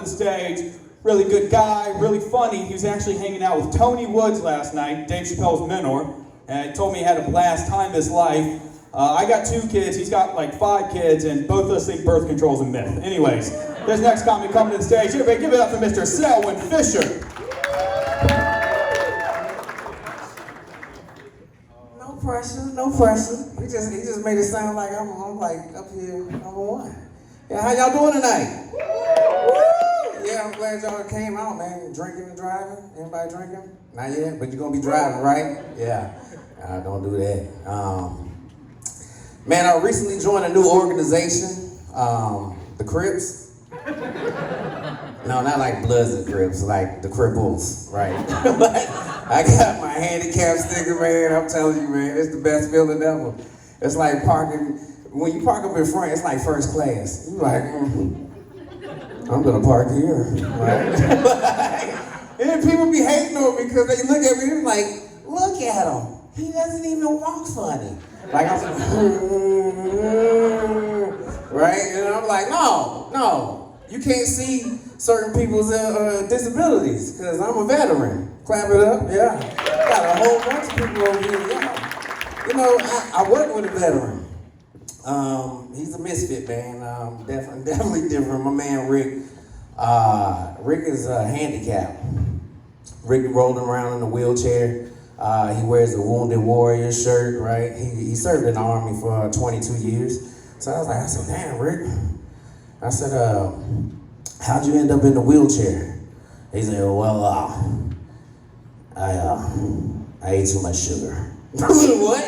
the stage. Really good guy, really funny. He was actually hanging out with Tony Woods last night, Dave Chappelle's mentor, and he told me he had a blast time of his life. I got 2 kids, he's got like 5 kids, and both of us think birth control's a myth. Anyways, this next comic coming to the stage, everybody give it up for Mr. Selwyn Fisher. No pressure, no pressure. He just made it sound like I'm like up here #1. Yeah, how y'all doing tonight? Woo! Yeah, I'm glad y'all came out, man. Drinking and driving. Anybody drinking? Not yet, but you're gonna be driving, right? Yeah. Don't do that. Man, I recently joined a new organization, the Crips. No, not like Bloods and Crips, like the Cripples, right? I got my handicap sticker, man. I'm telling you, man, it's the best feeling ever. It's like parking, when you park up in front, it's like first class. You're like, I'm gonna park here, right? And then people be hating on me because they look at me and like, look at him. He doesn't even walk funny. Like I'm like, right? And I'm like, no. You can't see certain people's disabilities because I'm a veteran. Clap it up, yeah. Got a whole bunch of people over here, yeah. You know, I work with a veteran. He's a misfit, man. Definitely different. My man Rick. Rick is handicapped. Rick rolling around in a wheelchair. He wears a Wounded Warrior shirt, right? He served in the Army for 22 years. So I said, damn, Rick. I said, how'd you end up in the wheelchair? He said, well, I ate too much sugar. What?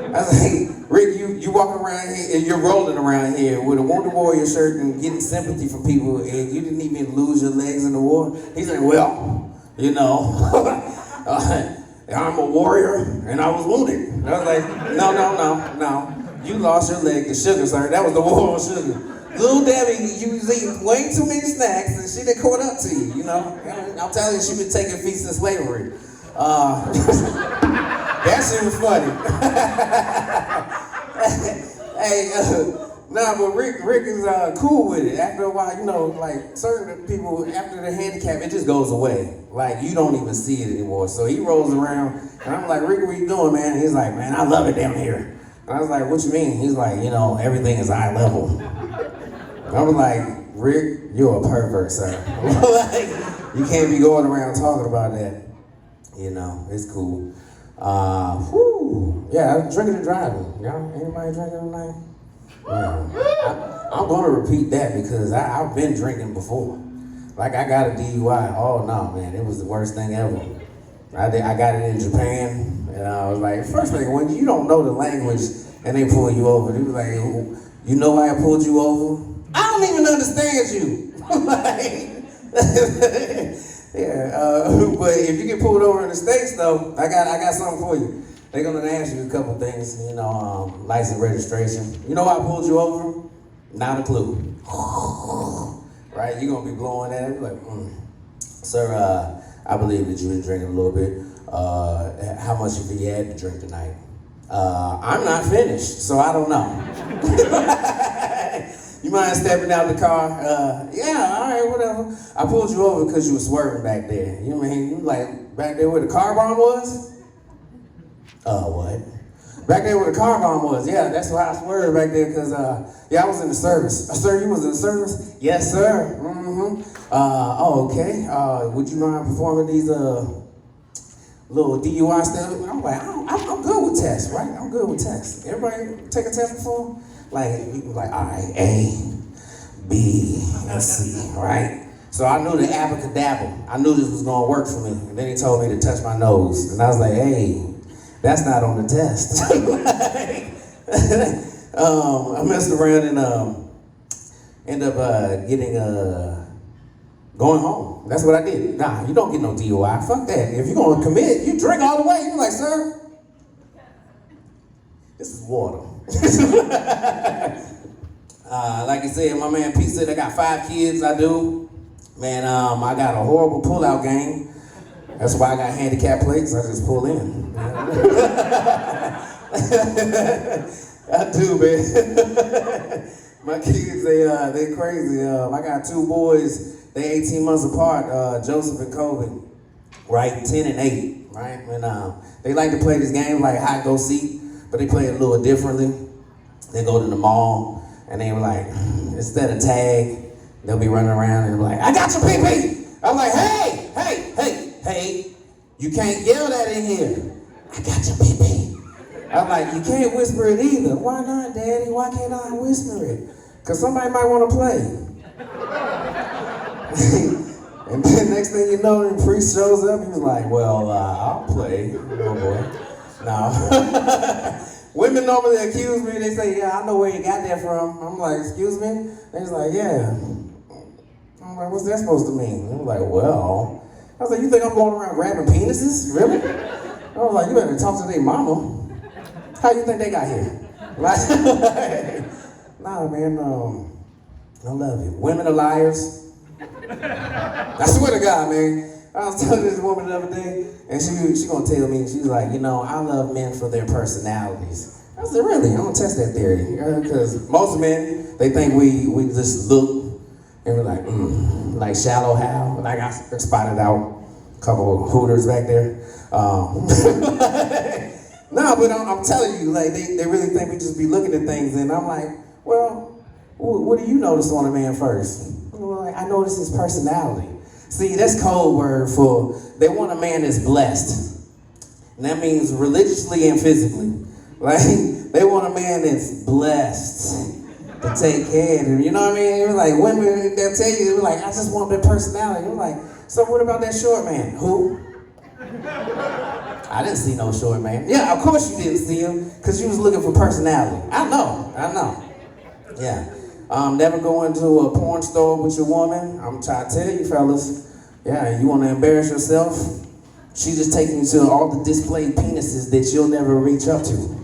I was like, Rick, you walking around here, and you're rolling around here with a Wounded Warrior shirt and getting sympathy from people, and you didn't even lose your legs in the war? He's like, well, you know, I'm a warrior, and I was wounded. And I was like, no. You lost your leg to sugar, sir. That was the war on sugar. Little Debbie, you was eating way too many snacks, and she done caught up to you, you know? I'm telling you, she been taking feast in slavery. That shit was funny. Hey, but Rick is cool with it. After a while, you know, like certain people, after the handicap, it just goes away. Like you don't even see it anymore. So he rolls around, and I'm like, Rick, what you doing, man? And he's like, man, I love it down here. And I was like, what you mean? He's like, you know, everything is eye level. And I was like, Rick, you're a pervert, sir. Like, you can't be going around talking about that. You know, it's cool. Yeah, drinking and driving. Y'all, anybody drinking tonight? Yeah. I'm gonna repeat that because I've been drinking before. Like I got a DUI. Oh no, man, it was the worst thing ever. I got it in Japan, and I was like, first thing, when you don't know the language and they pull you over, they was like, you know why I pulled you over? I don't even understand you. Like, yeah, but if you get pulled over in the States though, I got something for you. They're gonna ask you a couple things, you know, license, registration. You know why I pulled you over? Not a clue. Right, you're gonna be blowing at it like, Sir, I believe that you've been drinking a little bit. How much have you had to drink tonight? I'm not finished, so I don't know. You mind stepping out the car? Yeah, all right, whatever. I pulled you over because you were swerving back there. You know what I mean? You like back there where the car bomb was? What? Back there where the car bomb was. Yeah, that's why I swerved back there because, yeah, I was in the service. Sir, you was in the service? Yes, sir. Okay. Would you mind performing these little DUI stuff? I'm like, I'm good with tests, right? I'm good with tests. Everybody take a test before? Like, you can like, all right, A, B, and C, right? So I knew the abracadabra. I knew this was gonna work for me. And then he told me to touch my nose. And I was like, hey, that's not on the test. I messed around and ended up going home. That's what I did. Nah, you don't get no DUI. Fuck that. If you're gonna commit, you drink all the way. You're like, sir, this is water. Like I said, my man Pete said I got 5 kids. I do. Man, I got a horrible pull-out game. That's why I got handicap plates. I just pull in. I do, man. My kids, they crazy. I got 2 boys They 18 months apart, Joseph and Kobe, right? 10 and 8, right? And they like to play this game like hide go seek, but they play it a little differently. They go to the mall and they were like, instead of tag, they'll be running around and they're like, I got your pee-pee. I'm like, hey, you can't yell that in here. I got your pee-pee. I'm like, you can't whisper it either. Why not, Daddy? Why can't I whisper it? Because somebody might want to play. And then next thing you know, the priest shows up. He was like, well, I'll play. Oh, boy. No. Women normally accuse me. They say, yeah, I know where you got that from. I'm like, excuse me? They're like, yeah. I'm like, what's that supposed to mean? I'm like, well. I was like, you think I'm going around grabbing penises? Really? I was like, you better talk to their mama. How you think they got here? Like, nah, man, I love you. Women are liars. I swear to God, man. I was telling this woman the other day, and she gonna tell me, she's like, you know, I love men for their personalities. I said, really? I'm gonna test that theory. Because most men, they think we just look, and we're like Shallow Hal. Like I spotted out a couple of hooters back there. No, but I'm telling you, like, they really think we just be looking at things, and I'm like, well, what do you notice on a man first? Well, like, I notice his personality. See, that's code word for they want a man that's blessed. And that means religiously and physically. Like, they want a man that's blessed to take care of him. You know what I mean? You're like, women, they'll tell you, they're like, I just want that personality. You're like, so what about that short man? Who? I didn't see no short man. Yeah, of course you didn't see him, because you was looking for personality. I know. Yeah. Never go into a porn store with your woman. I'm trying to tell you, fellas. Yeah, you want to embarrass yourself? She just taking you to all the displayed penises that you'll never reach up to.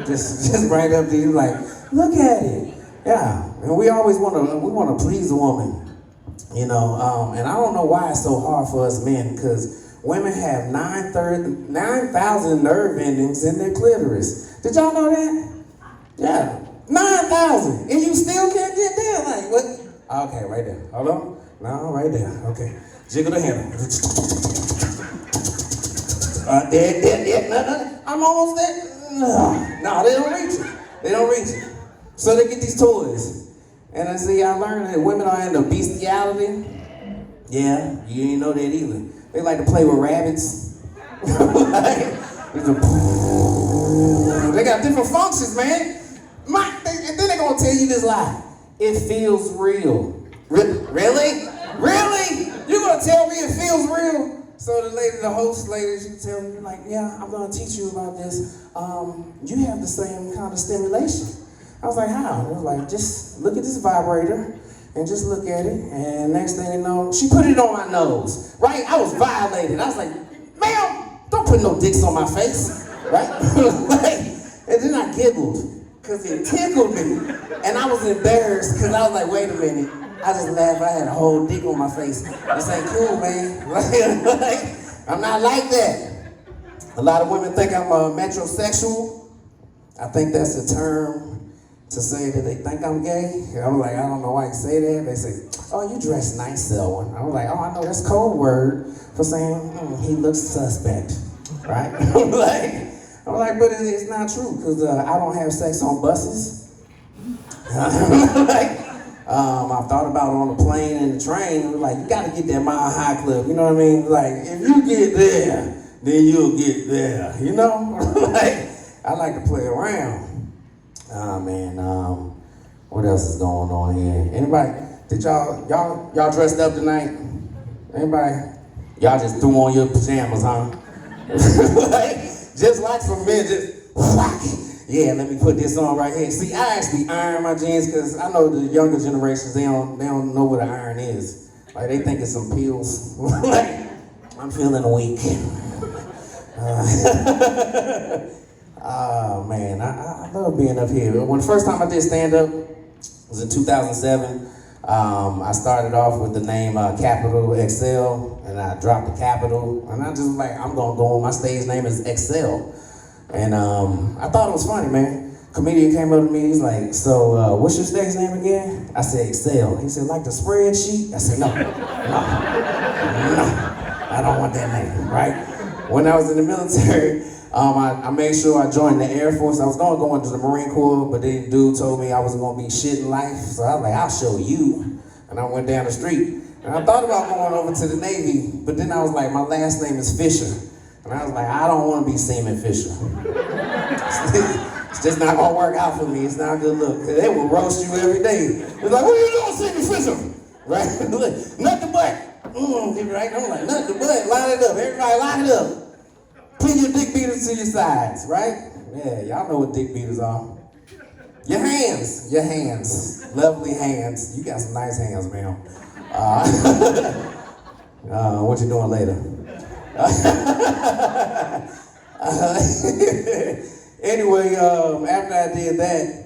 Just right up to you, like, look at it. Yeah, and we always want to please a woman, you know. And I don't know why it's so hard for us men, because women have 9,000 nerve endings in their clitoris. Did y'all know that? Yeah. 9,000, and you still can't get there. Like, what? Okay, right there. Hold on. No, right there. Okay. Jiggle the handle. There. No. I'm almost there. No, they don't reach it. So they get these toys. And I see, I learned that women are into bestiality. Yeah, you didn't know that either. They like to play with rabbits. They got different functions, man. And then they're gonna tell you this lie. It feels real. Really? You gonna tell me it feels real? So the host lady, she tell me, like, yeah, I'm gonna teach you about this. You have the same kind of stimulation. I was like, how? It was like, just look at this vibrator and just look at it. And next thing you know, she put it on my nose, right? I was violated. I was like, ma'am, don't put no dicks on my face, right? And then I giggled, because it tickled me. And I was embarrassed, because I was like, wait a minute. I just laughed. I had a whole dick on my face. This ain't cool, man. I'm not like that. A lot of women think I'm a metrosexual. I think that's a term to say that they think I'm gay. I'm like, I don't know why you say that. They say, oh, you dress nice, Selwyn. I'm like, oh, I know that's code word for saying, he looks suspect, right? I'm like, but it's not true, because I don't have sex on buses. I've thought about it on the plane and the train. Like, you gotta get that Mile High Club, you know what I mean? Like, if you get there, then you'll get there, you know? Like, I like to play around. Oh man, what else is going on here? Anybody, did y'all dressed up tonight? Anybody? Y'all just threw on your pajamas, huh? Just like some men, just whack. Yeah, let me put this on right here. See, I actually iron my jeans, because I know the younger generations, they don't know what an iron is. Like, they think it's some pills. Like, I'm feeling weak. Oh man, I love being up here. When the first time I did stand up was in 2007. I started off with the name Capital Excel, and I dropped the capital, and I just was like, I'm gonna go on, my stage name is Excel. And I thought it was funny, man. Comedian came up to me, he's like, so what's your snake's name again? I said, Excel. He said, like the spreadsheet? I said, no, I don't want that name, right? When I was in the military, I made sure I joined the Air Force. I was gonna go into the Marine Corps, but then dude told me I wasn't gonna be shit in life. So I was like, I'll show you. And I went down the street. And I thought about going over to the Navy, but then I was like, my last name is Fisher. And I was like, I don't wanna be Seaman Fisher. It's just not gonna work out for me. It's not a good look. They will roast you every day. It's like, what are you doing, Seaman Fisher? Right? Nothing but. Right? I'm like, nothing but. Line it up. Everybody line it up. Put your dick beaters to your sides, right? Yeah, y'all know what dick beaters are. Your hands. Lovely hands. You got some nice hands, man. What you doing later? Anyway, after I did that,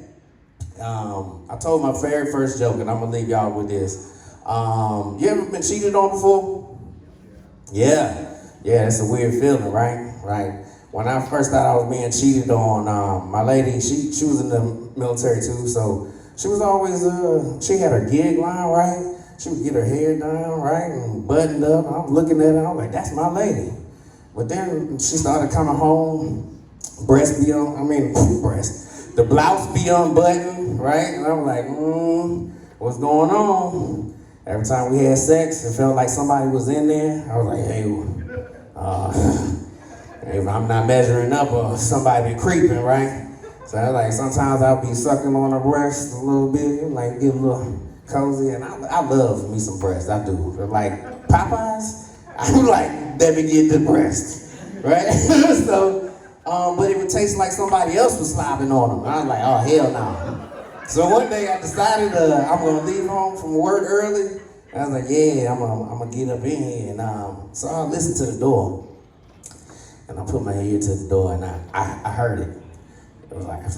I told my very first joke, and I'm gonna leave y'all with this. You ever been cheated on before? Yeah, it's a weird feeling, right? Right. When I first thought I was being cheated on, my lady, she was in the military too, so she was always, she had her gig line, right? She would get her hair done, right, and buttoned up. I was looking at her, I was like, that's my lady. But then she started coming home, the blouse be unbuttoned, right? And I'm like, what's going on? Every time we had sex, it felt like somebody was in there. I was like, hey, if I'm not measuring up or somebody been creeping, right? So I was like, sometimes I'll be sucking on her breast a little bit, like get a little cozy, and I love me some breast, I do. But like Popeyes, I'm like, let me get the breast, right? So, but it would taste like somebody else was slobbing on them. I was like, oh, hell no. So one day I decided I'm gonna leave home from work early. And I was like, yeah, I'm gonna get up in here. And so I listened to the door. And I put my ear to the door and I heard it. It was like, and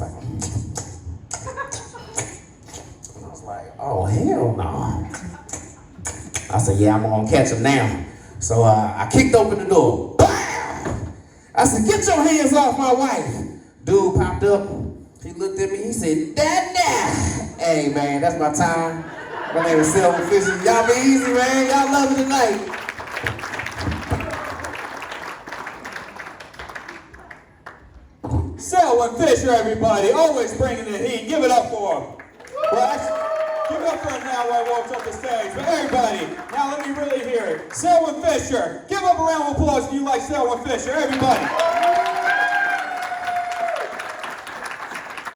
I was like, oh, hell no. I said, yeah, I'm gonna catch him now. So I kicked open the door. Bam! I said, get your hands off my wife. Dude popped up. He looked at me, he said, Dada! Hey, man, that's my time. My name is Selwyn Fisher. Y'all be easy, man. Y'all love it tonight. Selwyn Fisher, everybody. Always bringing the heat. Give it up for him. Well, actually, give it up for him now while he walks up the stage. But everybody, now let me really hear it. Selwyn Fisher. Give up a round of applause if you like Selwyn Fisher. Everybody.